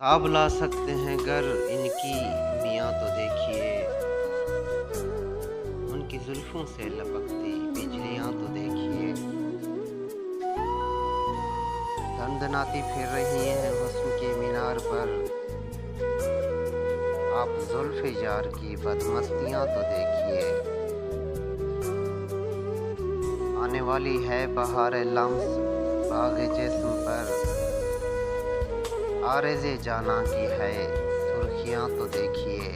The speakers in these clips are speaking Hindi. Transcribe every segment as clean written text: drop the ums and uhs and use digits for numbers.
ताब ला सकते हैं गर इनकी मियाँ तो देखिए, उनकी जुल्फों से लपकती बिजलियाँ तो देखिए, दंदनाती फिर रही हैं हुस्न के मीनार पर, आप जुल्फ़े जार की बदमस्तियाँ तो देखिए। आने वाली है बहार लम्स बाग़ जिस्म पर, आरज़े जाना की है सुर्खियाँ तो देखिए।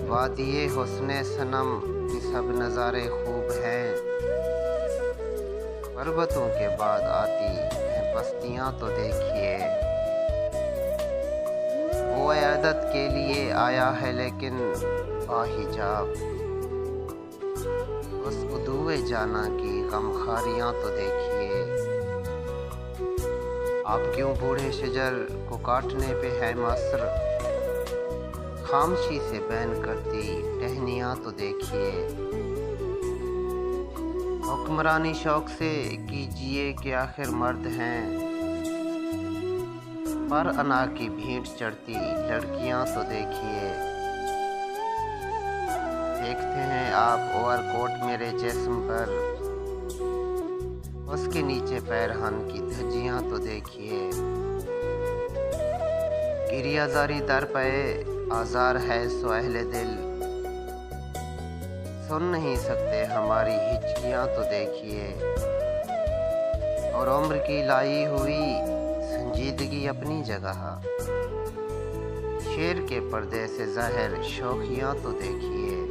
वादिये हुस्ने सनम की सब नज़ारे खूब हैं, पर्वतों के बाद आती हैं बस्तियाँ तो देखिए। वो इयादत के लिए आया है लेकिन बाहिजाब, उस उदूए जाना की गमखारियाँ तो देखिए। आप क्यों बूढ़े शजर को काटने पे है मसर, खामोशी से बैन करती टहनियाँ तो देखिए। हुक्मरानी शौक से कीजिए कि आखिर मर्द हैं, पर अना की भेंट चढ़ती लड़कियाँ तो देखिए। देखते हैं आप ओवरकोट मेरे जिस्म पर, उसके नीचे पैरहन की धज्जियाँ तो देखिए। गिरियाजारी दर पे आज़ार है सो अहले दिल, सुन नहीं सकते हमारी हिचकियाँ तो देखिए। और उम्र की लाई हुई संजीदगी अपनी जगह, शेर के पर्दे से ज़ाहिर शौकियाँ तो देखिए।